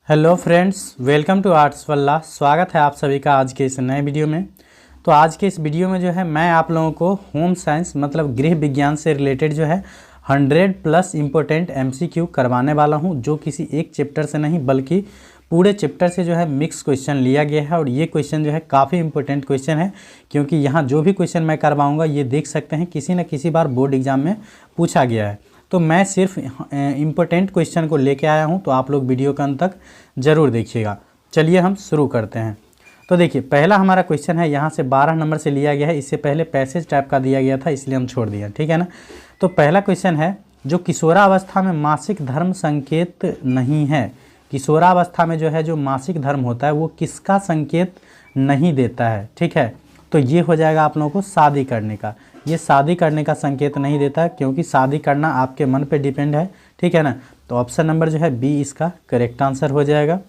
Hello friends, welcome to arts वल्ला। स्वागत है आप सभी का आज के इस नए वीडियो में। तो आज के इस वीडियो में जो है मैं आप लोगों को होम साइंस मतलब गृह विज्ञान से रिलेटेड जो है 100+ इम्पोर्टेंट MCQ करवाने वाला हूं, जो किसी एक चैप्टर से नहीं बल्कि पूरे चैप्टर से जो है मिक्स क्वेश्चन लिया गया है। और ये क्वेश्चन जो है काफ़ी इंपॉर्टेंट क्वेश्चन है, क्योंकि यहाँ जो भी क्वेश्चन मैं करवाऊँगा ये देख सकते हैं किसी न किसी बार बोर्ड एग्जाम में पूछा गया है। तो मैं सिर्फ इम्पोर्टेंट क्वेश्चन को लेके आया हूँ, तो आप लोग वीडियो के अंत तक ज़रूर देखिएगा। चलिए हम शुरू करते हैं। तो देखिए, पहला हमारा क्वेश्चन है, यहाँ से 12 नंबर से लिया गया है। इससे पहले पैसेज टाइप का दिया गया था, इसलिए हम छोड़ दिया, ठीक है ना। तो पहला क्वेश्चन है, जो किशोरावस्था में मासिक धर्म संकेत नहीं है, किशोरावस्था में जो है जो मासिक धर्म होता है वो किसका संकेत नहीं देता है, ठीक है। तो ये हो जाएगा आप लोगों को शादी करने का। ये शादी करने का संकेत नहीं देता है, क्योंकि शादी करना आपके मन पे डिपेंड है, ठीक है ना। तो ऑप्शन नंबर जो है बी इसका करेक्ट आंसर हो जाएगा।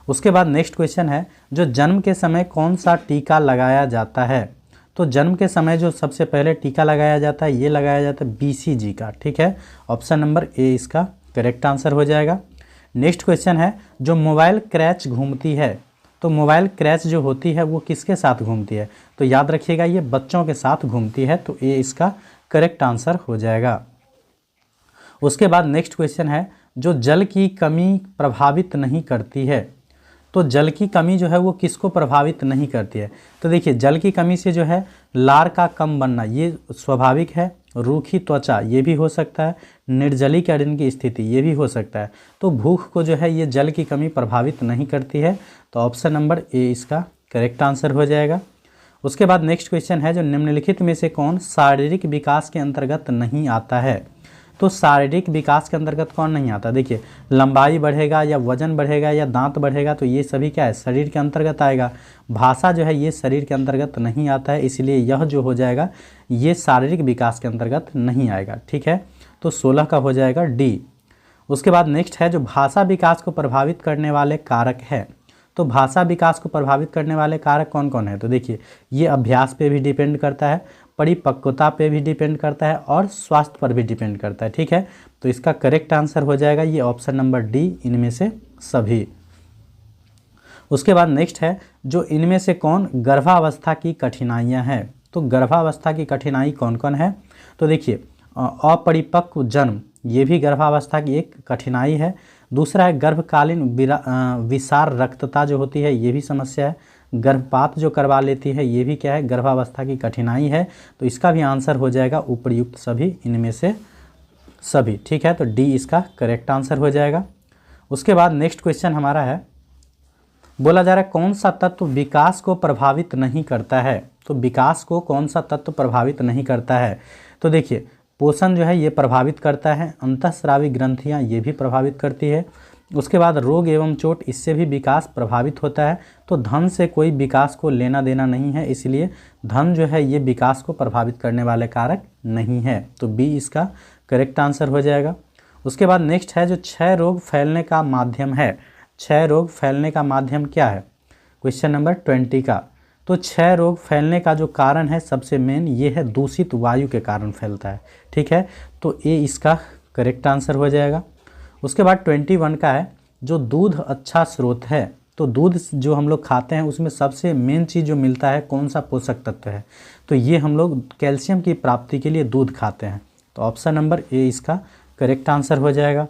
उसके बाद नेक्स्ट क्वेश्चन है, जो जन्म के समय कौन सा टीका लगाया जाता है। तो जन्म के समय जो सबसे पहले टीका लगाया जाता है ये लगाया जाता है BCG का, ठीक है। ऑप्शन नंबर ए इसका करेक्ट आंसर हो जाएगा। नेक्स्ट क्वेश्चन है, जो मोबाइल क्रैच घूमती है, तो मोबाइल क्रैच जो होती है वो किसके साथ घूमती है। तो याद रखिएगा ये बच्चों के साथ घूमती है, तो ये इसका करेक्ट आंसर हो जाएगा। उसके बाद नेक्स्ट क्वेश्चन है, जो जल की कमी प्रभावित नहीं करती है। तो जल की कमी जो है वो किसको प्रभावित नहीं करती है। तो देखिए, जल की कमी से जो है लार का कम बनना ये स्वाभाविक है, रूखी त्वचा ये भी हो सकता है, निर्जलीकरण की स्थिति ये भी हो सकता है। तो भूख को जो है ये जल की कमी प्रभावित नहीं करती है, तो ऑप्शन नंबर ए इसका करेक्ट आंसर हो जाएगा। उसके बाद नेक्स्ट क्वेश्चन है, जो निम्नलिखित में से कौन शारीरिक विकास के अंतर्गत नहीं आता है। तो शारीरिक विकास के अंतर्गत कौन नहीं आता। देखिए, लंबाई बढ़ेगा या वजन बढ़ेगा या दांत बढ़ेगा, तो ये सभी क्या है, शरीर के अंतर्गत आएगा। भाषा जो है ये शरीर के अंतर्गत नहीं आता है, इसलिए यह जो हो जाएगा ये शारीरिक विकास के अंतर्गत नहीं आएगा, ठीक है। तो 16 का हो जाएगा डी। उसके बाद नेक्स्ट है, जो भाषा विकास को प्रभावित करने वाले कारक है। तो भाषा विकास को प्रभावित करने वाले कारक कौन कौन है। तो देखिए, ये अभ्यास पे भी डिपेंड करता है, परिपक्वता पे भी डिपेंड करता है और स्वास्थ्य पर भी डिपेंड करता है, ठीक है। तो इसका करेक्ट आंसर हो जाएगा ये ऑप्शन नंबर डी, इनमें से सभी। उसके बाद नेक्स्ट है, जो इनमें से कौन गर्भावस्था की कठिनाइयां हैं। तो गर्भावस्था की कठिनाई कौन कौन है। तो देखिए, अपरिपक्व जन्म ये भी गर्भावस्था की एक कठिनाई है। दूसरा है गर्भकालीन विसार रक्तता जो होती है ये भी समस्या है। गर्भपात जो करवा लेती है ये भी क्या है, गर्भावस्था की कठिनाई है। तो इसका भी आंसर हो जाएगा उपर्युक्त सभी, इनमें से सभी, ठीक है। तो डी इसका करेक्ट आंसर हो जाएगा। उसके बाद नेक्स्ट क्वेश्चन हमारा है, बोला जा रहा है कौन सा तत्व विकास को प्रभावित नहीं करता है। तो विकास को कौन सा तत्व प्रभावित नहीं करता है। तो देखिए, पोषण जो है ये प्रभावित करता है, अंतःस्रावी ग्रंथियाँ ये भी प्रभावित करती है। उसके बाद रोग एवं चोट, इससे भी विकास प्रभावित होता है। तो धन से कोई विकास को लेना देना नहीं है, इसलिए धन जो है ये विकास को प्रभावित करने वाले कारक नहीं है। तो बी इसका करेक्ट आंसर हो जाएगा। उसके बाद नेक्स्ट है, जो क्षय रोग फैलने का माध्यम है। क्षय रोग फैलने का माध्यम क्या है, क्वेश्चन नंबर 20 का। तो क्षय रोग फैलने का जो कारण है सबसे मेन ये है दूषित वायु के कारण फैलता है, ठीक है। तो ए इसका करेक्ट आंसर हो जाएगा। उसके बाद 21 का है, जो दूध अच्छा स्रोत है। तो दूध जो हम लोग खाते हैं उसमें सबसे मेन चीज़ जो मिलता है कौन सा पोषक तत्व है। तो ये हम लोग कैल्शियम की प्राप्ति के लिए दूध खाते हैं। तो ऑप्शन नंबर ए इसका करेक्ट आंसर हो जाएगा।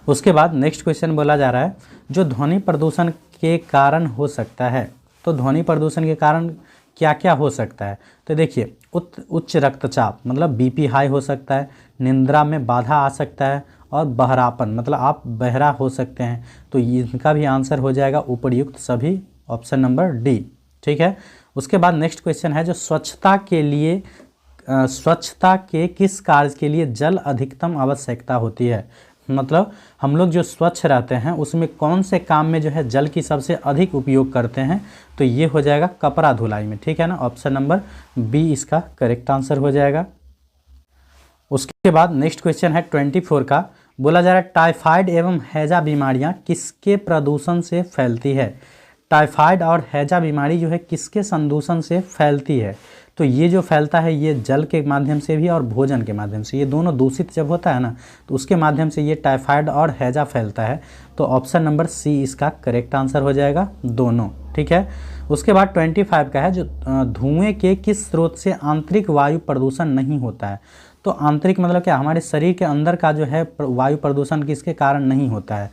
उसके बाद नेक्स्ट क्वेश्चन बोला जा रहा है, जो ध्वनि प्रदूषण के कारण हो सकता है। तो ध्वनि प्रदूषण के कारण क्या क्या हो सकता है। तो देखिए, उच्च रक्तचाप मतलब BP हाई हो सकता है, निंद्रा में बाधा आ सकता है, और बहरापन मतलब आप बहरा हो सकते हैं। तो इनका भी आंसर हो जाएगा उपर्युक्त सभी, ऑप्शन नंबर डी, ठीक है। उसके बाद नेक्स्ट क्वेश्चन है, जो स्वच्छता के किस कार्य के लिए जल अधिकतम आवश्यकता होती है। मतलब हम लोग जो स्वच्छ रहते हैं उसमें कौन से काम में जो है जल की सबसे अधिक उपयोग करते हैं। तो ये हो जाएगा कपड़ा धुलाई में, ठीक है ना। ऑप्शन नंबर बी इसका करेक्ट आंसर हो जाएगा। उसके बाद नेक्स्ट क्वेश्चन है 24 का, बोला जा रहा है टाइफाइड एवं हैजा बीमारियां किसके प्रदूषण से फैलती है। टाइफाइड और हैजा बीमारी जो है किसके संदूषण से फैलती है। तो ये जो फैलता है ये जल के माध्यम से भी और भोजन के माध्यम से, ये दोनों दूषित जब होता है ना तो उसके माध्यम से ये टाइफाइड और हैजा फैलता है। तो ऑप्शन नंबर सी इसका करेक्ट आंसर हो जाएगा, दोनों। ठीक है। उसके बाद 25 का है, जो धुएं के किस स्रोत से आंतरिक वायु प्रदूषण नहीं होता है। तो आंतरिक मतलब क्या, हमारे शरीर के अंदर का जो है वायु प्रदूषण किसके कारण नहीं होता है।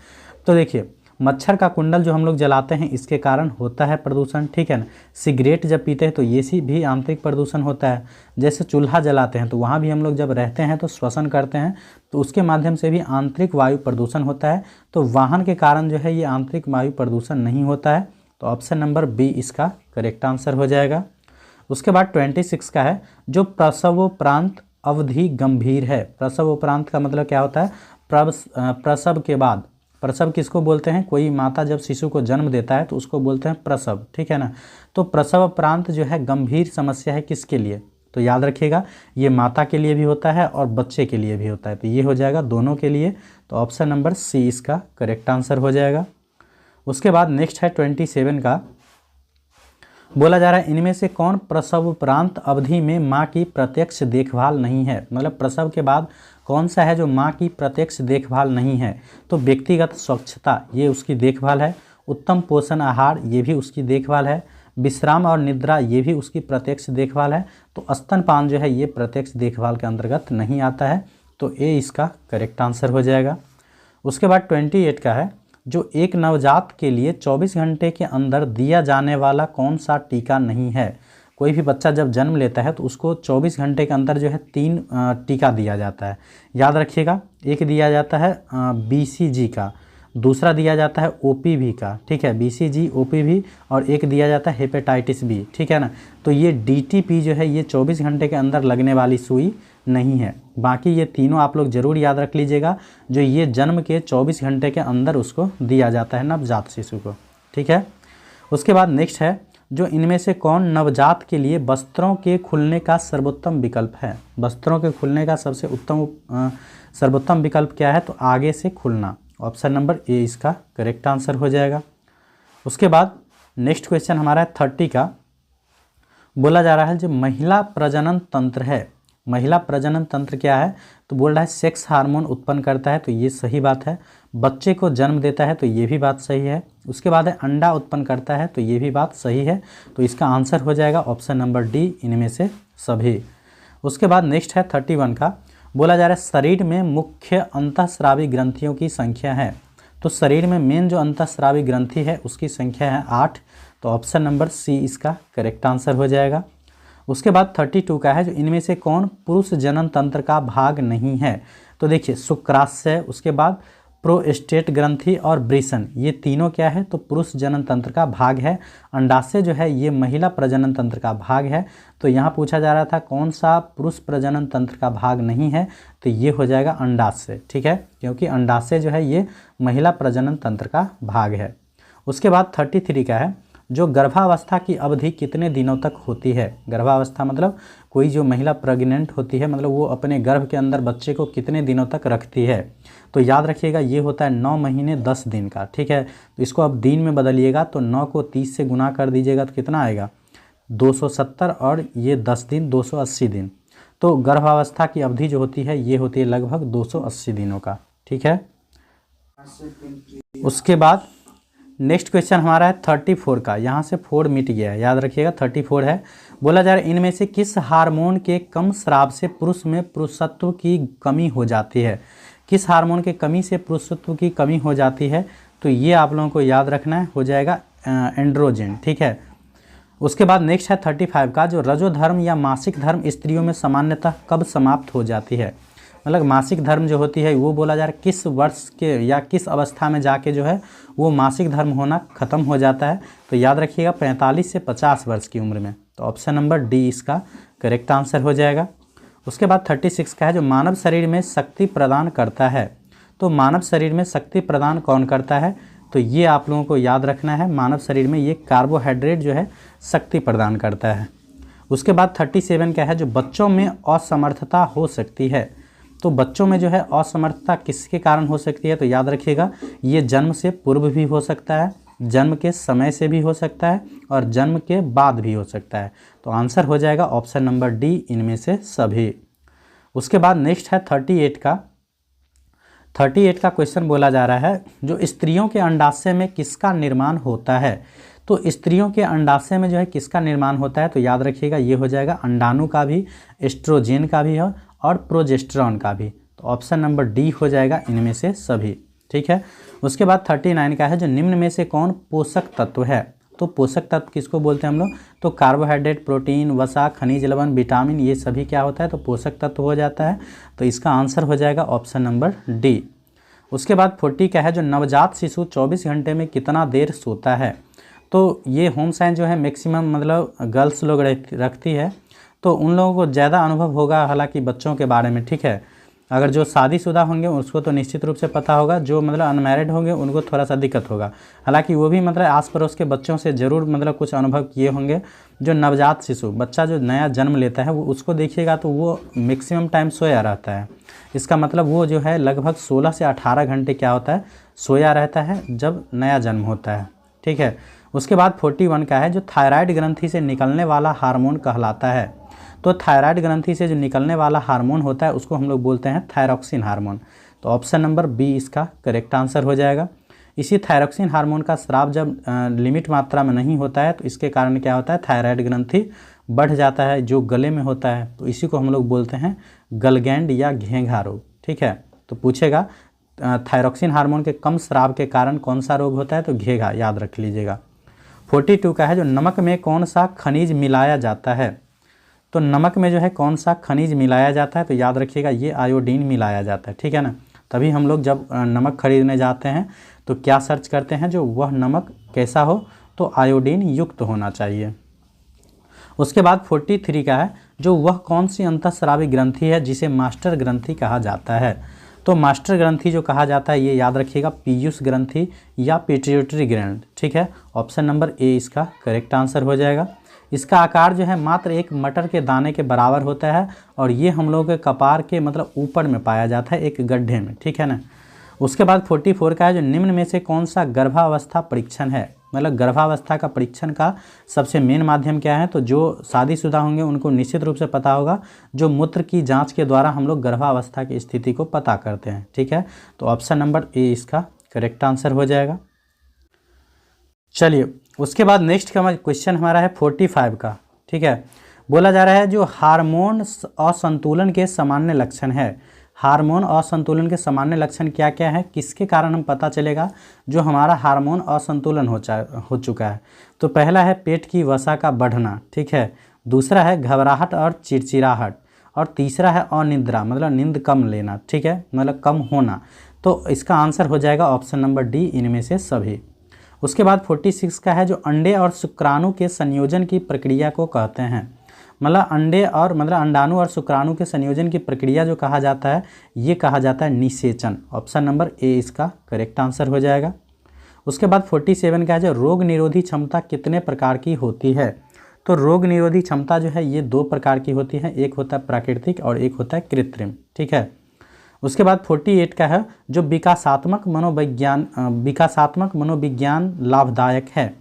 तो देखिए मच्छर का कुंडल जो हम लोग जलाते हैं इसके कारण होता है प्रदूषण, ठीक है ना। सिगरेट जब पीते हैं तो ये सी भी आंतरिक प्रदूषण होता है। जैसे चूल्हा जलाते हैं तो वहाँ भी हम लोग जब रहते हैं तो श्वसन करते हैं तो उसके माध्यम से भी आंतरिक वायु प्रदूषण होता है। तो वाहन के कारण जो है ये आंतरिक वायु प्रदूषण नहीं होता है। तो ऑप्शन नंबर बी इसका करेक्ट आंसर हो जाएगा। उसके बाद 26 का है, जो प्रसवोपरांत अवधि गंभीर है। प्रसवोपरांत का मतलब क्या होता है, प्रसव के बाद। प्रसव किसको बोलते हैं, कोई माता जब शिशु को जन्म देता है तो उसको बोलते हैं प्रसव, ठीक है ना। तो प्रसवोपरांत जो है गंभीर समस्या है किसके लिए, तो याद रखिएगा ये माता के लिए भी होता है और बच्चे के लिए भी होता है। तो ये हो जाएगा दोनों के लिए। तो ऑप्शन नंबर सी इसका करेक्ट आंसर हो जाएगा। उसके बाद नेक्स्ट है 27 का, बोला जा रहा है इनमें से कौन प्रसवोपरांत अवधि में माँ की प्रत्यक्ष देखभाल नहीं है। मतलब प्रसव के बाद कौन सा है जो माँ की प्रत्यक्ष देखभाल नहीं है। तो व्यक्तिगत स्वच्छता ये उसकी देखभाल है, उत्तम पोषण आहार ये भी उसकी देखभाल है, विश्राम और निद्रा ये भी उसकी प्रत्यक्ष देखभाल है। तो स्तनपान जो है ये प्रत्यक्ष देखभाल के अंतर्गत नहीं आता है। तो ए इसका करेक्ट आंसर हो जाएगा। उसके बाद 28 का है, जो एक नवजात के लिए 24 घंटे के अंदर दिया जाने वाला कौन सा टीका नहीं है। कोई भी बच्चा जब जन्म लेता है तो उसको 24 घंटे के अंदर जो है 3 टीका दिया जाता है। याद रखिएगा, एक दिया जाता है BCG का, दूसरा दिया जाता है OPV का, ठीक है, BCG OPV, और एक दिया जाता है हेपेटाइटिस B, ठीक है ना। तो ये DTP जो है ये 24 घंटे के अंदर लगने वाली सुई नहीं है। बाकी ये तीनों आप लोग ज़रूर याद रख लीजिएगा, जो ये जन्म के 24 घंटे के अंदर उसको दिया जाता है नवजात शिशु को, ठीक है। उसके बाद नेक्स्ट है, जो इनमें से कौन नवजात के लिए वस्त्रों के खुलने का सर्वोत्तम विकल्प है। वस्त्रों के खुलने का सबसे सर्वोत्तम विकल्प क्या है, तो आगे से खुलना। ऑप्शन नंबर ए इसका करेक्ट आंसर हो जाएगा। उसके बाद नेक्स्ट क्वेश्चन हमारा है 30 का, बोला जा रहा है जो महिला प्रजनन तंत्र है। महिला प्रजनन तंत्र क्या है, तो बोल रहा है सेक्स हार्मोन उत्पन्न करता है, तो ये सही बात है। बच्चे को जन्म देता है, तो ये भी बात सही है। उसके बाद है अंडा उत्पन्न करता है, तो ये भी बात सही है। तो इसका आंसर हो जाएगा ऑप्शन नंबर डी, इनमें से सभी। उसके बाद नेक्स्ट है 31 का, बोला जा रहा है शरीर में मुख्य अंतःस्रावी ग्रंथियों की संख्या है। तो शरीर में मेन जो अंतःस्रावी ग्रंथि है उसकी संख्या है 8। तो ऑप्शन नंबर सी इसका करेक्ट आंसर हो जाएगा। उसके बाद 32 का है, जो इनमें से कौन पुरुष जनन तंत्र का भाग नहीं है। तो देखिए शुक्राशय, उसके बाद प्रोस्टेट ग्रंथि और वृषण, ये तीनों क्या है, तो पुरुष जनन तंत्र का भाग है। अंडाशय जो है ये महिला प्रजनन तंत्र का भाग है। तो यहाँ पूछा जा रहा था कौन सा पुरुष प्रजनन तंत्र का भाग नहीं है, तो ये हो जाएगा अंडाशय, ठीक है, क्योंकि अंडाशय जो है ये महिला प्रजनन तंत्र का भाग है। उसके बाद 33 का है, जो गर्भावस्था की अवधि कितने दिनों तक होती है। गर्भावस्था मतलब कोई जो महिला प्रेग्नेंट होती है, मतलब वो अपने गर्भ के अंदर बच्चे को कितने दिनों तक रखती है। तो याद रखिएगा ये होता है 9 महीने 10 दिन का, ठीक है। तो इसको अब दिन में बदलिएगा, तो 9 को 30 से गुना कर दीजिएगा तो कितना आएगा 270, और ये 10 दिन 280 दिन। तो गर्भावस्था की अवधि जो होती है ये होती है लगभग 280 दिनों का, ठीक है। उसके बाद नेक्स्ट क्वेश्चन हमारा है 34 का, यहाँ से 4 मिट गया है, याद रखिएगा 34 है। बोला जा रहा है इनमें से किस हार्मोन के कम स्राव से पुरुष में पुरुषत्व की कमी हो जाती है। किस हार्मोन के कमी से पुरुषत्व की कमी हो जाती है, तो ये आप लोगों को याद रखना है, हो जाएगा एंड्रोजन, ठीक है। उसके बाद नेक्स्ट है 35 का, जो रजोधर्म या मासिक धर्म स्त्रियों में सामान्यतः कब समाप्त हो जाती है। मतलब मासिक धर्म जो होती है वो बोला जा रहा है किस वर्ष के या किस अवस्था में जाके जो है वो मासिक धर्म होना ख़त्म हो जाता है। तो याद रखिएगा 45 से 50 वर्ष की उम्र में। तो ऑप्शन नंबर डी इसका करेक्ट आंसर हो जाएगा। उसके बाद 36 का है, जो मानव शरीर में शक्ति प्रदान करता है। तो मानव शरीर में शक्ति प्रदान कौन करता है, तो ये आप लोगों को याद रखना है, मानव शरीर में ये कार्बोहाइड्रेट जो है शक्ति प्रदान करता है। उसके बाद 37 का है, जो बच्चों में असमर्थता हो सकती है। तो बच्चों में जो है असमर्थता किसके कारण हो सकती है, तो याद रखिएगा ये जन्म से पूर्व भी हो सकता है, जन्म के समय से भी हो सकता है और जन्म के बाद भी हो सकता है। तो आंसर हो जाएगा ऑप्शन नंबर डी, इनमें से सभी। उसके बाद नेक्स्ट है 38 का क्वेश्चन बोला जा रहा है, जो स्त्रियों के अंडाशय में किसका निर्माण होता है। तो स्त्रियों के अंडाशय में जो है किसका निर्माण होता है, तो याद रखिएगा ये हो जाएगा अंडाणु का भी, एस्ट्रोजन का भी है और प्रोजेस्टेरॉन का भी। तो ऑप्शन नंबर डी हो जाएगा इनमें से सभी। ठीक है। उसके बाद 39 का है, जो निम्न में से कौन पोषक तत्व है। तो पोषक तत्व किसको बोलते हैं हम लोग, तो कार्बोहाइड्रेट, प्रोटीन, वसा, खनिज लवण, विटामिन, ये सभी क्या होता है, तो पोषक तत्व हो जाता है। तो इसका आंसर हो जाएगा ऑप्शन नंबर डी। उसके बाद 40 का है, जो नवजात शिशु 24 घंटे में कितना देर सोता है। तो ये होम साइंस जो है मैक्सिमम मतलब गर्ल्स लोग रखती है, तो उन लोगों को ज़्यादा अनुभव होगा हालांकि बच्चों के बारे में। ठीक है। अगर जो शादीशुदा होंगे उसको तो निश्चित रूप से पता होगा, जो मतलब अनमैरिड होंगे उनको थोड़ा सा दिक्कत होगा। हालांकि वो भी मतलब आस पड़ोस के बच्चों से ज़रूर मतलब कुछ अनुभव किए होंगे। जो नवजात शिशु बच्चा जो नया जन्म लेता है वो उसको देखिएगा तो वो मैक्सिमम टाइम सोया रहता है। इसका मतलब वो जो है लगभग 16 से 18 घंटे क्या होता है, सोया रहता है जब नया जन्म होता है। ठीक है। उसके बाद 41 का है, जो थायराइड ग्रंथि से निकलने वाला हार्मोन कहलाता है। तो थायराइड ग्रंथि से जो निकलने वाला हार्मोन होता है उसको हम लोग बोलते हैं थायरॉक्सिन हार्मोन। तो ऑप्शन नंबर बी इसका करेक्ट आंसर हो जाएगा। इसी थायरॉक्सिन हार्मोन का स्राव जब लिमिट मात्रा में नहीं होता है तो इसके कारण क्या होता है, थायराइड ग्रंथि बढ़ जाता है जो गले में होता है। तो इसी को हम लोग बोलते हैं गलगैंड या घेंघा रोग। ठीक है। तो पूछेगा थायरॉक्सिन हार्मोन के कम स्राव के कारण कौन सा रोग होता है, तो घेंघा, याद रख लीजिएगा। 42 का है, जो नमक में कौन सा खनिज मिलाया जाता है। तो नमक में जो है कौन सा खनिज मिलाया जाता है, तो याद रखिएगा ये आयोडीन मिलाया जाता है। ठीक है ना। तभी हम लोग जब नमक खरीदने जाते हैं तो क्या सर्च करते हैं, जो वह नमक कैसा हो, तो आयोडीन युक्त होना चाहिए। उसके बाद 43 का है, जो वह कौन सी अंतःस्रावी ग्रंथि है जिसे मास्टर ग्रंथि कहा जाता है। तो मास्टर ग्रंथि जो कहा जाता है ये याद रखिएगा पीयूष ग्रंथि या पिट्यूटरी ग्लैंड। ठीक है। ऑप्शन नंबर ए इसका करेक्ट आंसर हो जाएगा। इसका आकार जो है मात्र एक मटर के दाने के बराबर होता है और ये हम लोगों के कपार के मतलब ऊपर में पाया जाता है, एक गड्ढे में। ठीक है ना। उसके बाद 44 का है, जो निम्न में से कौन सा गर्भावस्था परीक्षण है। मतलब गर्भावस्था का परीक्षण का सबसे मेन माध्यम क्या है, तो जो शादीशुदा होंगे उनको निश्चित रूप से पता होगा, जो मूत्र की जांच के द्वारा हम लोग गर्भावस्था की स्थिति को पता करते हैं। ठीक है। तो ऑप्शन नंबर ए इसका करेक्ट आंसर हो जाएगा। चलिए उसके बाद नेक्स्ट का क्वेश्चन हमारा है 45 का। ठीक है। बोला जा रहा है, जो हार्मोन असंतुलन के सामान्य लक्षण है। हार्मोन असंतुलन के सामान्य लक्षण क्या क्या है, किसके कारण हम पता चलेगा जो हमारा हार्मोन असंतुलन हो चुका है। तो पहला है पेट की वसा का बढ़ना। ठीक है। दूसरा है घबराहट और चिड़चिड़ाहट, और तीसरा है अनिद्रा, मतलब नींद कम लेना। ठीक है, मतलब कम होना। तो इसका आंसर हो जाएगा ऑप्शन नंबर डी, इनमें से सभी। उसके बाद 46 का है, जो अंडे और शुक्राणु के संयोजन की प्रक्रिया को कहते हैं। मतलब अंडे और मतलब अंडाणु और शुक्राणु के संयोजन की प्रक्रिया जो कहा जाता है ये कहा जाता है निषेचन। ऑप्शन नंबर ए इसका करेक्ट आंसर हो जाएगा। उसके बाद 47 का है, जो रोग निरोधी क्षमता कितने प्रकार की होती है। तो रोग निरोधी क्षमता जो है ये 2 प्रकार की होती है, एक होता है प्राकृतिक और एक होता है कृत्रिम। ठीक है। उसके बाद 48 का है, जो विकासात्मक मनोविज्ञान लाभदायक है।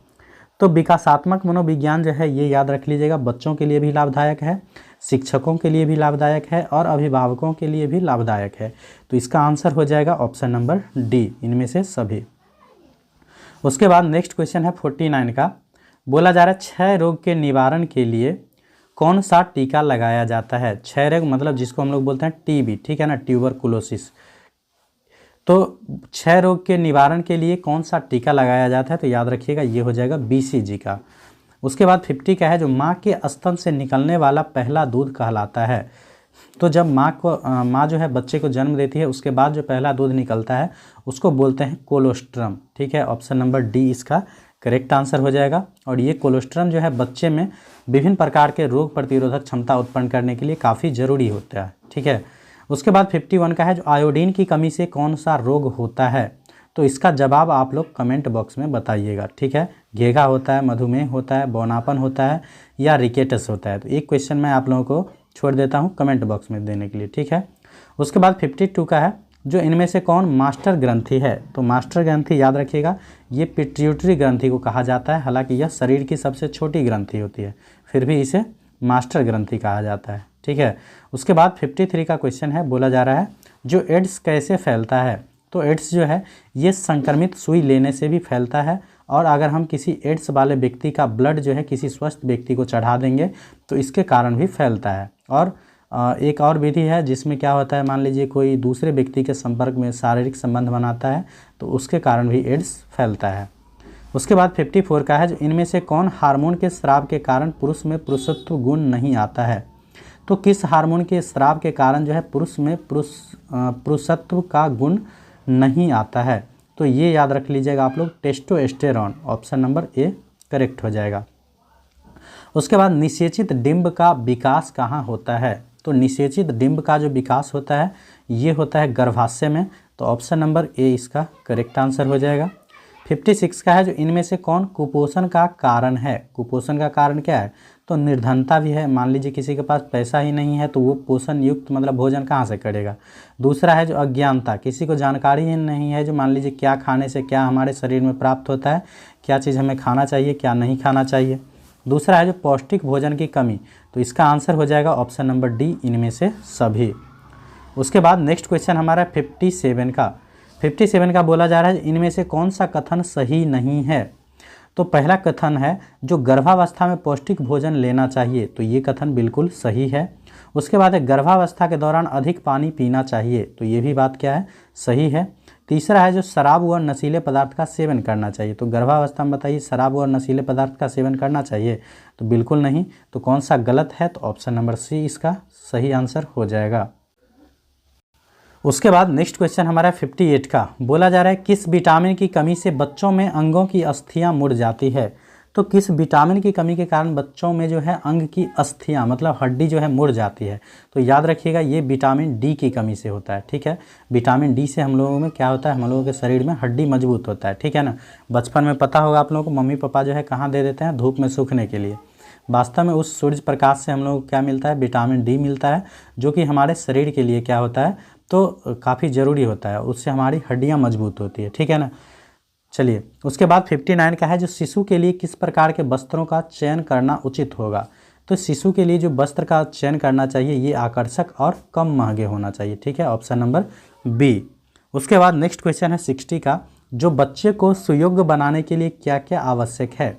तो विकासात्मक मनोविज्ञान जो है ये याद रख लीजिएगा, बच्चों के लिए भी लाभदायक है, शिक्षकों के लिए भी लाभदायक है और अभिभावकों के लिए भी लाभदायक है। तो इसका आंसर हो जाएगा ऑप्शन नंबर डी, इनमें से सभी। उसके बाद नेक्स्ट क्वेश्चन है 49 का। बोला जा रहा है, क्षय रोग के निवारण के लिए कौन सा टीका लगाया जाता है। क्षय रोग मतलब जिसको हम लोग बोलते हैं टीबी। ठीक है ना, ट्यूबरकुलोसिस। तो क्षय रोग के निवारण के लिए कौन सा टीका लगाया जाता है, तो याद रखिएगा ये हो जाएगा BCG का। उसके बाद 50 का है, जो माँ के स्तन से निकलने वाला पहला दूध कहलाता है। तो जब माँ जो है बच्चे को जन्म देती है उसके बाद जो पहला दूध निकलता है उसको बोलते हैं कोलोस्ट्रम। ठीक है। ऑप्शन नंबर डी इसका करेक्ट आंसर हो जाएगा। और ये कोलोस्ट्रम जो है बच्चे में विभिन्न प्रकार के रोग प्रतिरोधक क्षमता उत्पन्न करने के लिए काफ़ी ज़रूरी होता है। ठीक है। उसके बाद 51 का है, जो आयोडीन की कमी से कौन सा रोग होता है। तो इसका जवाब आप लोग कमेंट बॉक्स में बताइएगा। ठीक है। घेघा होता है, मधुमेह होता है, बौनापन होता है या रिकेटस होता है। तो एक क्वेश्चन मैं आप लोगों को छोड़ देता हूँ कमेंट बॉक्स में देने के लिए। ठीक है। उसके बाद 52 का है, जो इनमें से कौन मास्टर ग्रंथि है? तो मास्टर ग्रंथि याद रखिएगा, ये पिट्यूटरी ग्रंथि को कहा जाता है। हालांकि यह शरीर की सबसे छोटी ग्रंथि होती है, फिर भी इसे मास्टर ग्रंथि कहा जाता है। ठीक है। उसके बाद 53 का क्वेश्चन है, बोला जा रहा है जो एड्स कैसे फैलता है? तो एड्स जो है ये संक्रमित सुई लेने से भी फैलता है, और अगर हम किसी एड्स वाले व्यक्ति का ब्लड जो है किसी स्वस्थ व्यक्ति को चढ़ा देंगे तो इसके कारण भी फैलता है। और एक और विधि है जिसमें क्या होता है, मान लीजिए कोई दूसरे व्यक्ति के संपर्क में शारीरिक संबंध बनाता है तो उसके कारण भी एड्स फैलता है। उसके बाद 54 का है, जो इनमें से कौन हार्मोन के स्राव के कारण पुरुष में पुरुषत्व गुण नहीं आता है? तो किस हार्मोन के स्राव के कारण जो है पुरुष में पुरुषत्व का गुण नहीं आता है? तो ये याद रख लीजिएगा आप लोग, testosterone. Option number A correct हो जाएगा। उसके बाद निषेचित डिंब का विकास कहाँ होता है? तो निषेचित डिंब का जो विकास होता है ये होता है गर्भाशय में। तो ऑप्शन नंबर ए इसका करेक्ट आंसर हो जाएगा। 56 का है, जो इनमें से कौन कुपोषण का कारण है? कुपोषण का कारण क्या है? तो निर्धनता भी है। मान लीजिए किसी के पास पैसा ही नहीं है तो वो पोषण युक्त मतलब भोजन कहाँ से करेगा। दूसरा है जो अज्ञानता, किसी को जानकारी ही नहीं है, जो मान लीजिए क्या खाने से क्या हमारे शरीर में प्राप्त होता है, क्या चीज़ हमें खाना चाहिए क्या नहीं खाना चाहिए। दूसरा है जो पौष्टिक भोजन की कमी। तो इसका आंसर हो जाएगा ऑप्शन नंबर डी, इनमें से सभी। उसके बाद नेक्स्ट क्वेश्चन हमारा 57 का बोला जा रहा है इनमें से कौन सा कथन सही नहीं है? तो पहला कथन है जो गर्भावस्था में पौष्टिक भोजन लेना चाहिए, तो ये कथन बिल्कुल सही है। उसके बाद है गर्भावस्था के दौरान अधिक पानी पीना चाहिए, तो ये भी बात क्या है, सही है। तीसरा है जो शराब व नशीले पदार्थ का सेवन करना चाहिए, तो गर्भावस्था में बताइए शराब व नशीले पदार्थ का सेवन करना चाहिए, तो बिल्कुल नहीं। तो कौन सा गलत है? तो ऑप्शन नंबर सी इसका सही आंसर हो जाएगा। उसके बाद नेक्स्ट क्वेश्चन हमारा 58 का बोला जा रहा है किस विटामिन की कमी से बच्चों में अंगों की अस्थियां मुड़ जाती है? तो किस विटामिन की कमी के कारण बच्चों में जो है अंग की अस्थियां मतलब हड्डी जो है मुड़ जाती है? तो याद रखिएगा ये विटामिन डी की कमी से होता है। ठीक है, विटामिन डी से हम लोगों में क्या होता है, हम लोगों के शरीर में हड्डी मजबूत होता है। ठीक है ना। बचपन में पता होगा आप लोगों को, मम्मी पापा जो है कहाँ दे देते हैं, धूप में सूखने के लिए। वास्तव में उस सूर्य प्रकाश से हम लोगों को क्या मिलता है, विटामिन डी मिलता है, जो कि हमारे शरीर के लिए क्या होता है, तो काफ़ी ज़रूरी होता है। उससे हमारी हड्डियाँ मजबूत होती है। ठीक है ना। चलिए उसके बाद 59 का है जो शिशु के लिए किस प्रकार के वस्त्रों का चयन करना उचित होगा? तो शिशु के लिए जो वस्त्र का चयन करना चाहिए ये आकर्षक और कम महंगे होना चाहिए। ठीक है, ऑप्शन नंबर बी। उसके बाद नेक्स्ट क्वेश्चन है 60 का, जो बच्चे को सुयोग्य बनाने के लिए क्या क्या आवश्यक है?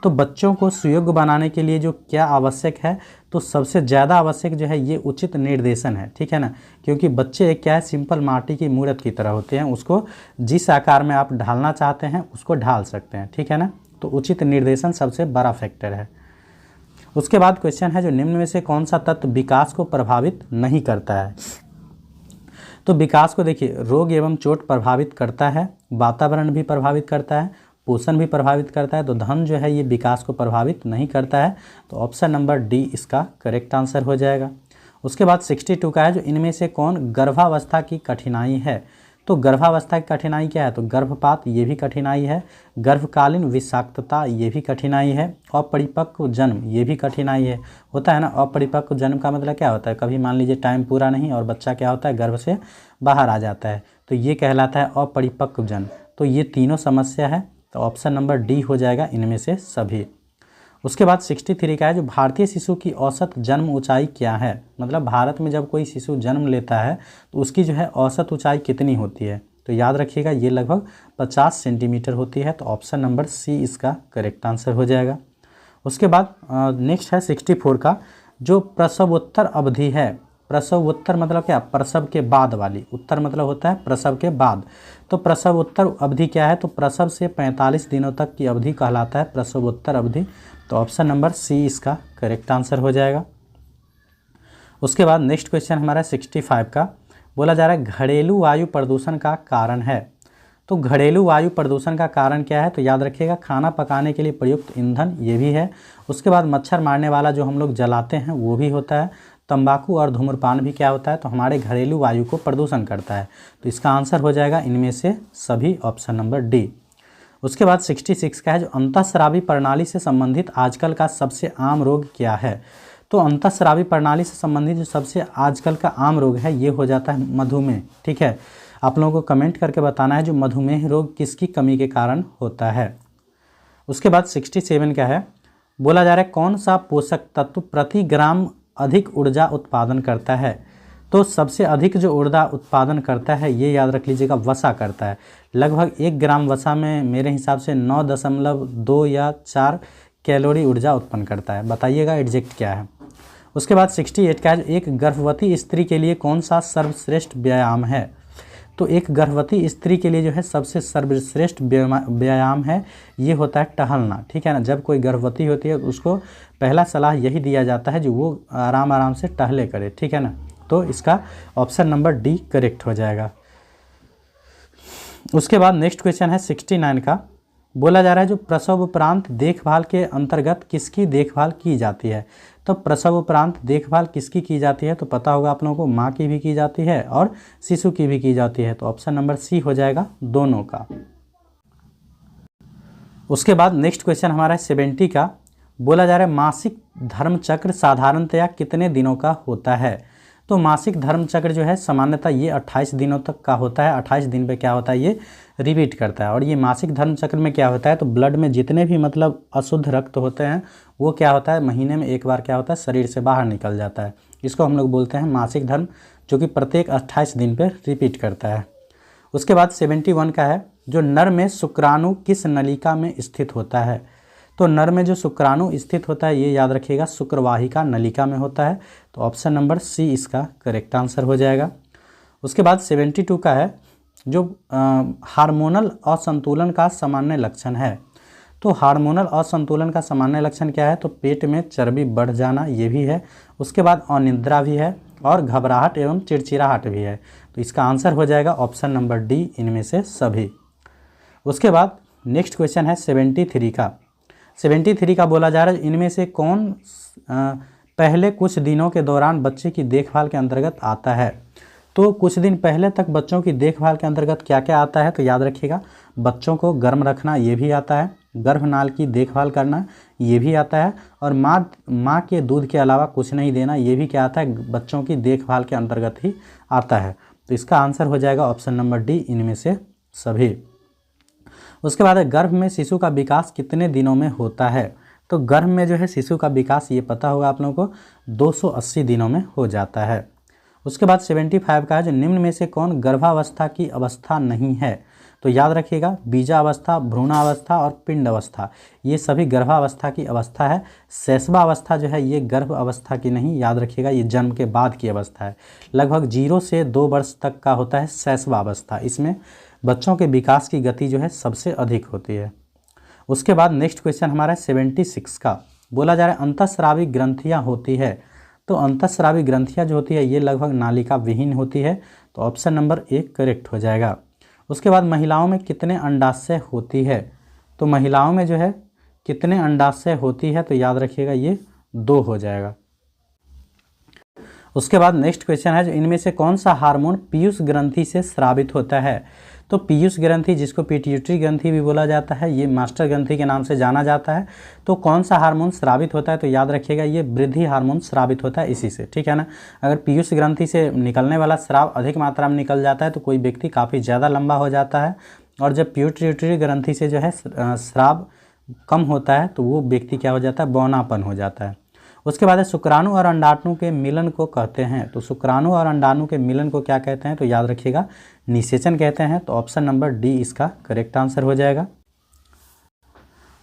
तो बच्चों को सुयोग्य बनाने के लिए जो क्या आवश्यक है, तो सबसे ज़्यादा आवश्यक जो है ये उचित निर्देशन है। ठीक है ना, क्योंकि बच्चे क्या है, सिंपल माटी की मूर्त की तरह होते हैं, उसको जिस आकार में आप ढालना चाहते हैं उसको ढाल सकते हैं। ठीक है ना, तो उचित निर्देशन सबसे बड़ा फैक्टर है। उसके बाद क्वेश्चन है जो निम्न में से कौन सा तत्व विकास को प्रभावित नहीं करता है? तो विकास को देखिए रोग एवं चोट प्रभावित करता है, वातावरण भी प्रभावित करता है, पोषण भी प्रभावित करता है, तो धन जो है ये विकास को प्रभावित नहीं करता है। तो ऑप्शन नंबर डी इसका करेक्ट आंसर हो जाएगा। उसके बाद 62 का है जो इनमें से कौन गर्भावस्था की कठिनाई है? तो गर्भावस्था की कठिनाई क्या है? तो गर्भपात ये भी कठिनाई है, गर्भकालीन विषाक्तता ये भी कठिनाई है, अपरिपक्व जन्म ये भी कठिनाई है। होता है ना, अपरिपक्व जन्म का मतलब क्या होता है, कभी मान लीजिए टाइम पूरा नहीं और बच्चा क्या होता है गर्भ से बाहर आ जाता है, तो ये कहलाता है अपरिपक्व जन्म। तो ये तीनों समस्या है, तो ऑप्शन नंबर डी हो जाएगा इनमें से सभी। उसके बाद 63 का है जो भारतीय शिशु की औसत जन्म ऊंचाई क्या है? मतलब भारत में जब कोई शिशु जन्म लेता है तो उसकी जो है औसत ऊंचाई कितनी होती है? तो याद रखिएगा ये लगभग 50 सेंटीमीटर होती है। तो ऑप्शन नंबर सी इसका करेक्ट आंसर हो जाएगा। उसके बाद नेक्स्ट है 64 का, जो प्रसवोत्तर अवधि है। प्रसवोत्तर मतलब क्या? प्रसव के बाद वाली, उत्तर मतलब होता है प्रसव के बाद। तो प्रसवोत्तर अवधि क्या है? तो प्रसव से 45 दिनों तक की अवधि कहलाता है प्रसवोत्तर अवधि। तो ऑप्शन नंबर सी इसका करेक्ट आंसर हो जाएगा। उसके बाद नेक्स्ट क्वेश्चन हमारा 65 का, बोला जा रहा है घरेलू वायु प्रदूषण का कारण है। तो घरेलू वायु प्रदूषण का कारण क्या है? तो याद रखिएगा खाना पकाने के लिए प्रयुक्त ईंधन ये भी है। उसके बाद मच्छर मारने वाला जो हम लोग जलाते हैं वो भी होता है। तंबाकू और धूम्रपान भी क्या होता है? तो हमारे घरेलू वायु को प्रदूषण करता है। तो इसका आंसर हो जाएगा इनमें से सभी, ऑप्शन नंबर डी। उसके बाद 66 का है जो अंतःस्रावी प्रणाली से संबंधित आजकल का सबसे आम रोग क्या है? तो अंतःस्रावी प्रणाली से संबंधित जो सबसे आजकल का आम रोग है ये हो जाता है मधुमेह। ठीक है, आप लोगों को कमेंट करके बताना है जो मधुमेह रोग किसकी कमी के कारण होता है। उसके बाद 67 क्या है, बोला जा रहा है कौन सा पोषक तत्व प्रति ग्राम अधिक ऊर्जा उत्पादन करता है। तो सबसे अधिक जो ऊर्जा उत्पादन करता है ये याद रख लीजिएगा वसा करता है। लगभग 1 ग्राम वसा में मेरे हिसाब से 9.2 या 4 कैलोरी ऊर्जा उत्पन्न करता है। बताइएगा एग्जैक्ट क्या है। उसके बाद 68 का है, एक गर्भवती स्त्री के लिए कौन सा सर्वश्रेष्ठ व्यायाम है। तो एक गर्भवती स्त्री के लिए जो है सबसे सर्वश्रेष्ठ व्यायाम है ये होता है टहलना, ठीक है ना। जब कोई गर्भवती होती है उसको पहला सलाह यही दिया जाता है जो वो आराम आराम से टहले करे, ठीक है ना। तो इसका ऑप्शन नंबर डी करेक्ट हो जाएगा। उसके बाद नेक्स्ट क्वेश्चन है 69 का, बोला जा रहा है जो प्रसव उपरांत देखभाल के अंतर्गत किसकी देखभाल की जाती है। तो प्रसव उपरांत देखभाल किसकी की जाती है, तो पता होगा आप लोगों को माँ की भी की जाती है और शिशु की भी की जाती है। तो ऑप्शन नंबर सी हो जाएगा दोनों का। उसके बाद नेक्स्ट क्वेश्चन हमारा है 70 का, बोला जा रहा है मासिक धर्मचक्र साधारणतया कितने दिनों का होता है। तो मासिक धर्मचक्र जो है सामान्यतः ये 28 दिनों तक का होता है। 28 दिन पे क्या होता है ये रिपीट करता है। और ये मासिक धर्मचक्र में क्या होता है, तो ब्लड में जितने भी मतलब अशुद्ध रक्त होते हैं वो क्या होता है महीने में एक बार क्या होता है शरीर से बाहर निकल जाता है। इसको हम लोग बोलते हैं मासिक धर्म, जो कि प्रत्येक 28 दिन पर रिपीट करता है। उसके बाद 71 का है, जो नर में शुक्राणु किस नलिका में स्थित होता है। तो नर में जो शुक्राणु स्थित होता है ये याद रखिएगा शुक्रवाहिका नलिका में होता है। तो ऑप्शन नंबर सी इसका करेक्ट आंसर हो जाएगा। उसके बाद 72 का है, जो हार्मोनल असंतुलन का सामान्य लक्षण है। तो हार्मोनल असंतुलन का सामान्य लक्षण क्या है, तो पेट में चर्बी बढ़ जाना ये भी है। उसके बाद अनिद्रा भी है और घबराहट एवं चिड़चिड़ाहट भी है। तो इसका आंसर हो जाएगा ऑप्शन नंबर डी, इनमें से सभी। उसके बाद नेक्स्ट क्वेश्चन है 73 का। 73 का बोला जा रहा है इनमें से कौन पहले कुछ दिनों के दौरान बच्चे की देखभाल के अंतर्गत आता है। तो कुछ दिन पहले तक बच्चों की देखभाल के अंतर्गत क्या क्या आता है, तो याद रखिएगा बच्चों को गर्म रखना ये भी आता है, गर्भनाल की देखभाल करना ये भी आता है, और माँ के दूध के अलावा कुछ नहीं देना ये भी क्या आता है बच्चों की देखभाल के अंतर्गत ही आता है। तो इसका आंसर हो जाएगा ऑप्शन नंबर डी, इनमें से सभी। उसके बाद गर्भ में शिशु का विकास कितने दिनों में होता है। तो गर्भ में जो है शिशु का विकास ये पता होगा आप लोगों को 280 दिनों में हो जाता है। उसके बाद 75 का है, जो निम्न में से कौन गर्भावस्था की अवस्था नहीं है। तो याद रखिएगा बीजावस्था, भ्रूणावस्था और पिंड अवस्था ये सभी गर्भावस्था की अवस्था है। शैशवावस्था जो है ये गर्भ अवस्था की नहीं, याद रखिएगा ये जन्म के बाद की अवस्था है। लगभग 0 से 2 वर्ष तक का होता है शैशवावस्था, इसमें बच्चों के विकास की गति जो है सबसे अधिक होती है। उसके बाद नेक्स्ट क्वेश्चन हमारा 76 का, बोला जा रहा है अंतःस्रावी ग्रंथियाँ होती है। तो अंतःस्रावी ग्रंथियाँ जो होती है ये लगभग नालिका विहीन होती है। तो ऑप्शन नंबर ए करेक्ट हो जाएगा। उसके बाद महिलाओं में कितने अंडाशय होती है। तो महिलाओं में जो है कितने अंडाशय होती है, तो याद रखिएगा ये 2 हो जाएगा। उसके बाद नेक्स्ट क्वेश्चन है, जो इनमें से कौन सा हार्मोन पीयूष ग्रंथि से स्रावित होता है। तो पीयूष ग्रंथि जिसको पिट्यूटरी ग्रंथि भी बोला जाता है, ये मास्टर ग्रंथि के नाम से जाना जाता है। तो कौन सा हार्मोन स्रावित होता है, तो याद रखिएगा ये वृद्धि हार्मोन स्रावित होता है इसी से, ठीक है ना। अगर पीयूष ग्रंथि से निकलने वाला स्राव अधिक मात्रा में निकल जाता है तो कोई व्यक्ति काफ़ी ज़्यादा लंबा हो जाता है, और जब पिट्यूटरी ग्रंथि से जो है स्राव कम होता है तो वो व्यक्ति क्या हो जाता है बौनापन हो जाता है। उसके बाद शुक्राणु और अंडाणु के मिलन को कहते हैं। तो शुक्राणु और अंडाणु के मिलन को क्या कहते हैं, तो याद रखिएगा निषेचन कहते हैं। तो ऑप्शन नंबर डी इसका करेक्ट आंसर हो जाएगा।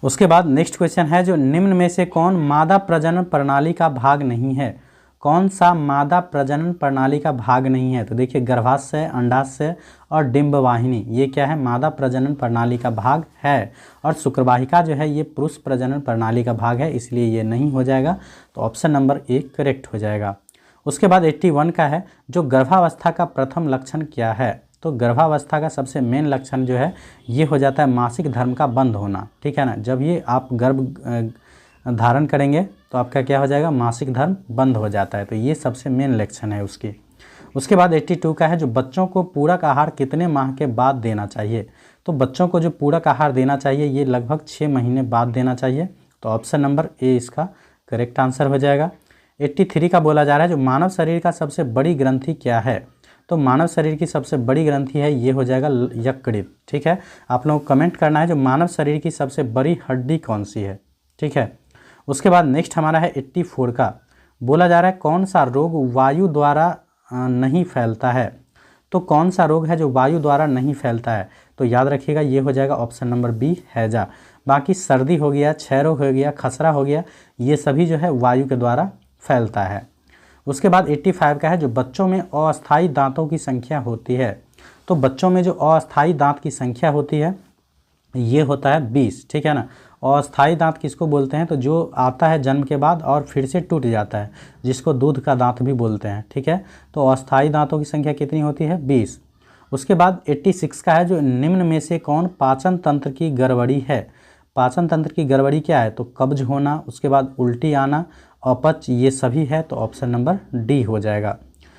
उसके बाद नेक्स्ट क्वेश्चन है, जो निम्न में से कौन मादा प्रजनन प्रणाली का भाग नहीं है। कौन सा मादा प्रजनन प्रणाली का भाग नहीं है। तो देखिए गर्भाशय, अंडाशय और डिंबवाहिनी ये क्या है मादा प्रजनन प्रणाली का भाग है, और शुक्रवाहिका जो है ये पुरुष प्रजनन प्रणाली का भाग है, इसलिए ये नहीं हो जाएगा। तो ऑप्शन नंबर ए करेक्ट हो जाएगा। उसके बाद 81 का है, जो गर्भावस्था का प्रथम लक्षण क्या है। तो गर्भावस्था का सबसे मेन लक्षण जो है ये हो जाता है मासिक धर्म का बंद होना, ठीक है ना। जब ये आप गर्भ धारण करेंगे तो आपका क्या हो जाएगा मासिक धर्म बंद हो जाता है। तो ये सबसे मेन लक्षण है उसकी। उसके बाद 82 का है, जो बच्चों को पूरक आहार कितने माह के बाद देना चाहिए। तो बच्चों को जो पूरक आहार देना चाहिए ये लगभग 6 महीने बाद देना चाहिए। तो ऑप्शन नंबर ए इसका करेक्ट आंसर हो जाएगा। 83 का बोला जा रहा है, जो मानव शरीर का सबसे बड़ी ग्रंथि क्या है। तो मानव शरीर की सबसे बड़ी ग्रंथि है ये हो जाएगा यकृत। ठीक है, आप लोगों को कमेंट करना है जो मानव शरीर की सबसे बड़ी हड्डी कौन सी है। ठीक है, उसके बाद नेक्स्ट हमारा है 84 का, बोला जा रहा है कौन सा रोग वायु द्वारा नहीं फैलता है। तो कौन सा रोग है जो वायु द्वारा नहीं फैलता है, तो याद रखिएगा ये हो जाएगा ऑप्शन नंबर बी, हैजा। बाकी सर्दी हो गया, क्षय रोग हो गया, खसरा हो गया, ये सभी जो है वायु के द्वारा फैलता है। उसके बाद 85 का है जो बच्चों में अस्थायी दांतों की संख्या होती है। तो बच्चों में जो अस्थायी दांत की संख्या होती है ये होता है 20। ठीक है ना, अस्थायी दांत किसको बोलते हैं, तो जो आता है जन्म के बाद और फिर से टूट जाता है, जिसको दूध का दांत भी बोलते हैं। ठीक है, तो अस्थायी दांतों की संख्या कितनी होती है, 20। उसके बाद 86 का है जो निम्न में से कौन पाचन तंत्र की गड़बड़ी है। पाचन तंत्र की गड़बड़ी क्या है, तो कब्ज होना, उसके बाद उल्टी आना, अपच, ये सभी है, तो ऑप्शन नंबर डी हो जाएगा।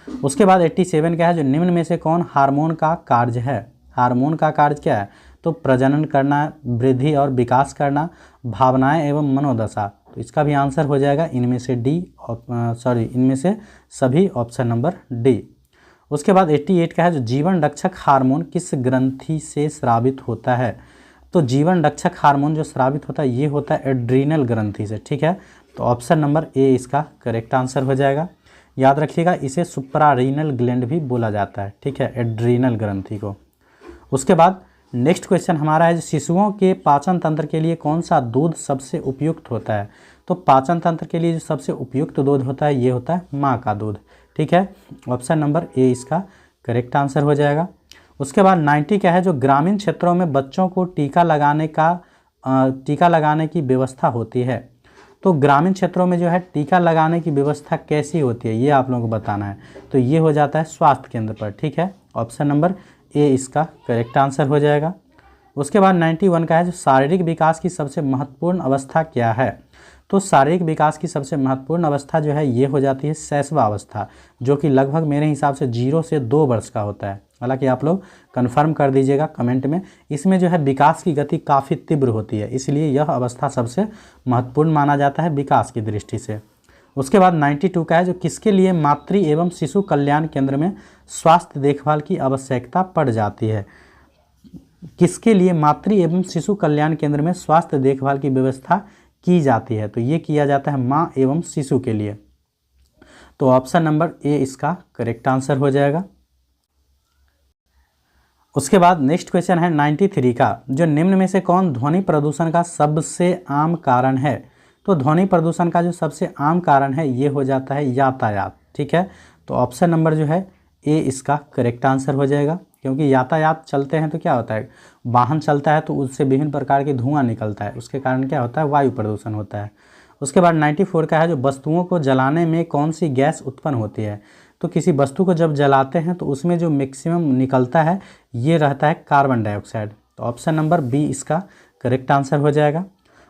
उसके बाद 87 का है जो निम्न में से कौन हार्मोन का कार्य है। हार्मोन का कार्य क्या है, तो प्रजनन करना, वृद्धि और विकास करना, भावनाएं एवं मनोदशा। तो इसका भी आंसर हो जाएगा इनमें से डी, इनमें से सभी, ऑप्शन नंबर डी। उसके बाद 88 का है जो जीवन रक्षक हार्मोन किस ग्रंथि से स्रावित होता है। तो जीवन रक्षक हार्मोन जो स्रावित होता है ये होता है एड्रीनल ग्रंथि से। ठीक है, तो ऑप्शन नंबर ए इसका करेक्ट आंसर हो जाएगा। याद रखिएगा इसे सुप्रारीनल ग्लैंड भी बोला जाता है। ठीक है, एड्रीनल ग्रंथि को। उसके बाद नेक्स्ट क्वेश्चन हमारा है शिशुओं के पाचन तंत्र के लिए कौन सा दूध सबसे उपयुक्त होता है। तो पाचन तंत्र के लिए जो सबसे उपयुक्त दूध होता है ये होता है माँ का दूध। ठीक है, ऑप्शन नंबर ए इसका करेक्ट आंसर हो जाएगा। उसके बाद 90 क्या है जो ग्रामीण क्षेत्रों में बच्चों को टीका लगाने की व्यवस्था होती है। तो ग्रामीण क्षेत्रों में जो है टीका लगाने की व्यवस्था कैसी होती है ये आप लोगों को बताना है। तो ये हो जाता है स्वास्थ्य केंद्र पर। ठीक है, ऑप्शन नंबर ए इसका करेक्ट आंसर हो जाएगा। उसके बाद 91 का है जो शारीरिक विकास की सबसे महत्वपूर्ण अवस्था क्या है। तो शारीरिक विकास की सबसे महत्वपूर्ण अवस्था जो है ये हो जाती है शैशवावस्था, जो कि लगभग मेरे हिसाब से 0 से 2 वर्ष का होता है। हालांकि आप लोग कंफर्म कर दीजिएगा कमेंट में। इसमें जो है विकास की गति काफ़ी तीव्र होती है, इसलिए यह अवस्था सबसे महत्वपूर्ण माना जाता है विकास की दृष्टि से। उसके बाद 92 का है जो किसके लिए मातृ एवं शिशु कल्याण केंद्र में स्वास्थ्य देखभाल की आवश्यकता पड़ जाती है। किसके लिए मातृ एवं शिशु कल्याण केंद्र में स्वास्थ्य देखभाल की व्यवस्था की जाती है, तो ये किया जाता है माँ एवं शिशु के लिए। तो ऑप्शन नंबर ए इसका करेक्ट आंसर हो जाएगा। उसके बाद नेक्स्ट क्वेश्चन है 93 का, जो निम्न में से कौन ध्वनि प्रदूषण का सबसे आम कारण है। तो ध्वनि प्रदूषण का जो सबसे आम कारण है ये हो जाता है यातायात। ठीक है, तो ऑप्शन नंबर जो है ए इसका करेक्ट आंसर हो जाएगा, क्योंकि यातायात चलते हैं तो क्या होता है, वाहन चलता है तो उससे विभिन्न प्रकार के धुआं निकलता है, उसके कारण क्या होता है, वायु प्रदूषण होता है। उसके बाद 94 का है जो वस्तुओं को जलाने में कौन सी गैस उत्पन्न होती है। तो किसी वस्तु को जब जलाते हैं तो उसमें जो मैक्सिमम निकलता है ये रहता है कार्बन डाइऑक्साइड। तो ऑप्शन नंबर बी इसका करेक्ट आंसर हो जाएगा।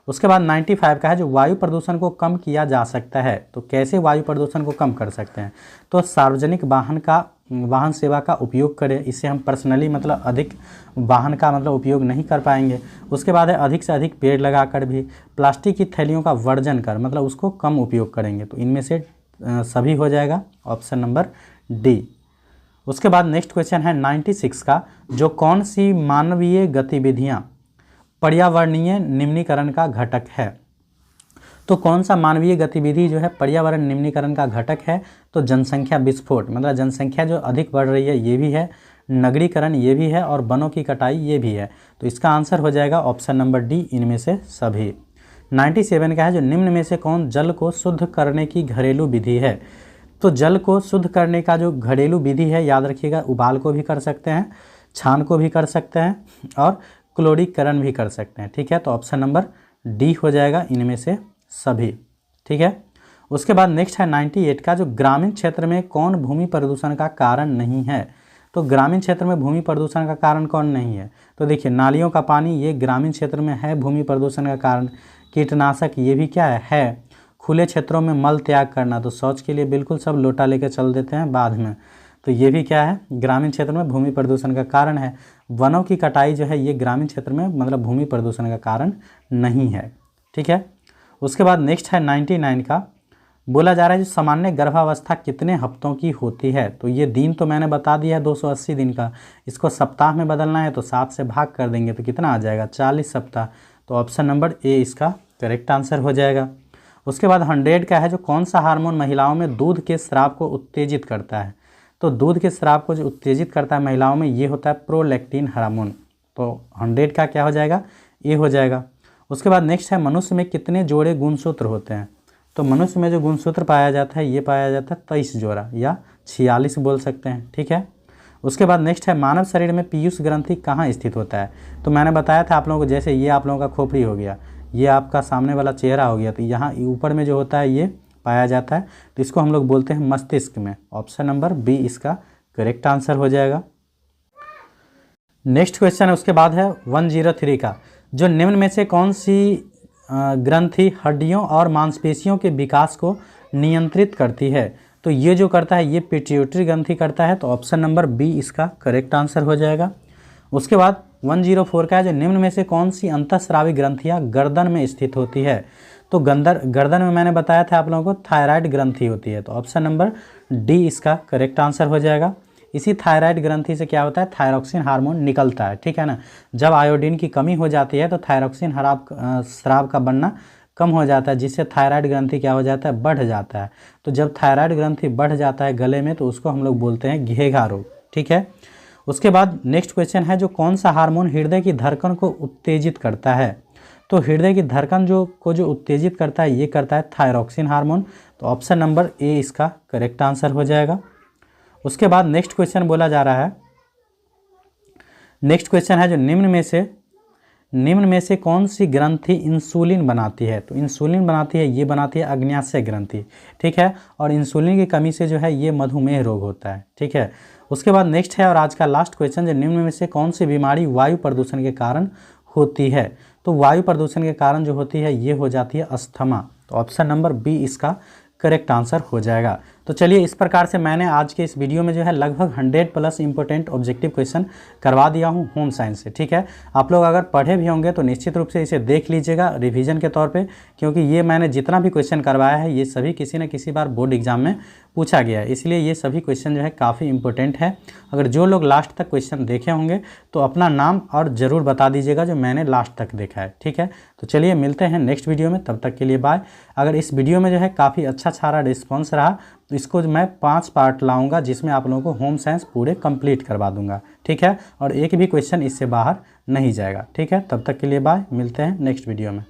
उसके बाद 95 का है जो वायु प्रदूषण को कम किया जा सकता है। तो कैसे वायु प्रदूषण को कम कर सकते हैं, तो सार्वजनिक वाहन सेवा का उपयोग करें। इससे हम पर्सनली मतलब अधिक वाहन का मतलब उपयोग नहीं कर पाएंगे। उसके बाद है अधिक से अधिक पेड़ लगाकर भी, प्लास्टिक की थैलियों का वर्जन कर मतलब उसको कम उपयोग करेंगे। तो इनमें से सभी हो जाएगा, ऑप्शन नंबर डी। उसके बाद नेक्स्ट क्वेश्चन है 96 का, जो कौन सी मानवीय गतिविधियाँ पर्यावरणीय निम्नीकरण का घटक है। तो कौन सा मानवीय गतिविधि जो है पर्यावरण निम्नीकरण का घटक है, तो जनसंख्या विस्फोट मतलब जनसंख्या जो अधिक बढ़ रही है ये भी है, नगरीकरण ये भी है और वनों की कटाई ये भी है। तो इसका आंसर हो जाएगा ऑप्शन नंबर डी, इनमें से सभी। 97 का है जो निम्न में से कौन जल को शुद्ध करने की घरेलू विधि है। तो जल को शुद्ध करने का जो घरेलू विधि है याद रखिएगा, उबाल को भी कर सकते हैं, छान को भी कर सकते हैं और क्लोरीकरण भी कर सकते हैं। ठीक है, तो ऑप्शन नंबर डी हो जाएगा, इनमें से सभी। ठीक है, उसके बाद नेक्स्ट है 98 का, जो ग्रामीण क्षेत्र में कौन भूमि प्रदूषण का कारण नहीं है। तो ग्रामीण क्षेत्र में भूमि प्रदूषण का कारण कौन नहीं है, तो देखिए नालियों का पानी ये ग्रामीण क्षेत्र में है भूमि प्रदूषण का कारण। कीटनाशक ये भी क्या है। खुले क्षेत्रों में मल त्याग करना, तो शौच के लिए बिल्कुल सब लोटा लेकर चल देते हैं बाद में, तो ये भी क्या है, ग्रामीण क्षेत्र में भूमि प्रदूषण का कारण है। वनों की कटाई जो है ये ग्रामीण क्षेत्र में मतलब भूमि प्रदूषण का कारण नहीं है। ठीक है, उसके बाद नेक्स्ट है 99 का, बोला जा रहा है जो सामान्य गर्भावस्था कितने हफ्तों की होती है, तो ये दिन तो मैंने बता दिया है 280 दिन का, इसको सप्ताह में बदलना है तो 7 से भाग कर देंगे तो कितना आ जाएगा 40 सप्ताह। तो ऑप्शन नंबर ए इसका करेक्ट आंसर हो जाएगा। उसके बाद 100 का है जो कौन सा हार्मोन महिलाओं में दूध के स्राव को उत्तेजित करता है, तो दूध के स्राव को जो उत्तेजित करता है महिलाओं में ये होता है प्रोलैक्टिन हार्मोन। तो 100 का क्या हो जाएगा, ए हो जाएगा। उसके बाद नेक्स्ट है मनुष्य में कितने जोड़े गुणसूत्र होते हैं, तो मनुष्य में जो गुणसूत्र पाया जाता है ये पाया जाता है 23 जोड़ा या 46 बोल सकते हैं, ठीक है। उसके बाद नेक्स्ट है मानव शरीर में पीयूष ग्रंथि कहाँ स्थित होता है, तो मैंने बताया था आप लोगों को, जैसे ये आप लोगों का खोपड़ी हो गया, ये आपका सामने वाला चेहरा हो गया, तो यहाँ ऊपर में जो होता है ये पाया जाता है, तो इसको हम लोग बोलते हैं मस्तिष्क में। ऑप्शन नंबर बी इसका करेक्ट आंसर हो जाएगा। नेक्स्ट क्वेश्चन है उसके बाद है 103 का, जो निम्न में से कौन सी ग्रंथि हड्डियों और मांसपेशियों के विकास को नियंत्रित करती है, तो ये जो करता है ये पिट्यूटरी ग्रंथि करता है, तो ऑप्शन नंबर बी इसका करेक्ट आंसर हो जाएगा। उसके बाद 104 का है जो निम्न में से कौन सी अंतःस्रावी ग्रंथियाँ गर्दन में स्थित होती है, तो गर्दन में मैंने बताया था आप लोगों को थायराइड ग्रंथि होती है, तो ऑप्शन नंबर डी इसका करेक्ट आंसर हो जाएगा। इसी थायराइड ग्रंथि से क्या होता है, थायरॉक्सिन हार्मोन निकलता है, ठीक है ना। जब आयोडीन की कमी हो जाती है तो थायरॉक्सिन स्राव का बनना कम हो जाता है, जिससे थायराइड ग्रंथि क्या हो जाता है, बढ़ जाता है। तो जब थायराइड ग्रंथि बढ़ जाता है गले में तो उसको हम लोग बोलते हैं घेघा रोग, ठीक है। उसके बाद नेक्स्ट क्वेश्चन है जो कौन सा हार्मोन हृदय की धड़कन को उत्तेजित करता है, तो हृदय की धड़कन जो उत्तेजित करता है ये करता है थायरॉक्सिन हार्मोन, तो ऑप्शन नंबर ए इसका करेक्ट आंसर हो जाएगा। उसके बाद नेक्स्ट क्वेश्चन बोला जा रहा है, नेक्स्ट क्वेश्चन है जो निम्न में से कौन सी ग्रंथि इंसुलिन बनाती है, तो इंसुलिन बनाती है ये बनाती है अग्न्याशय ग्रंथि, ठीक है। और इंसुलिन की कमी से जो है ये मधुमेह रोग होता है, ठीक है। उसके बाद नेक्स्ट है और आज का लास्ट क्वेश्चन, जो निम्न में से कौन सी बीमारी वायु प्रदूषण के कारण होती है, तो वायु प्रदूषण के कारण जो होती है ये हो जाती है अस्थमा, तो ऑप्शन नंबर बी इसका करेक्ट आंसर हो जाएगा। तो चलिए इस प्रकार से मैंने आज के इस वीडियो में जो है लगभग 100+ इंपॉर्टेंट ऑब्जेक्टिव क्वेश्चन करवा दिया हूँ होम साइंस से, ठीक है। आप लोग अगर पढ़े भी होंगे तो निश्चित रूप से इसे देख लीजिएगा रिवीजन के तौर पे, क्योंकि ये मैंने जितना भी क्वेश्चन करवाया है ये सभी किसी न किसी बार बोर्ड एग्जाम में पूछा गया है, इसलिए ये सभी क्वेश्चन जो है काफ़ी इंपॉर्टेंट है। अगर जो लोग लास्ट तक क्वेश्चन देखे होंगे तो अपना नाम और ज़रूर बता दीजिएगा जो मैंने लास्ट तक देखा है, ठीक है। तो चलिए मिलते हैं नेक्स्ट वीडियो में, तब तक के लिए बाय। अगर इस वीडियो में जो है काफ़ी अच्छा सारा रिस्पॉन्स रहा तो इसको मैं 5 पार्ट लाऊंगा जिसमें आप लोगों को होम साइंस पूरे कंप्लीट करवा दूंगा, ठीक है। और एक भी क्वेश्चन इससे बाहर नहीं जाएगा, ठीक है। तब तक के लिए बाय, मिलते हैं नेक्स्ट वीडियो में।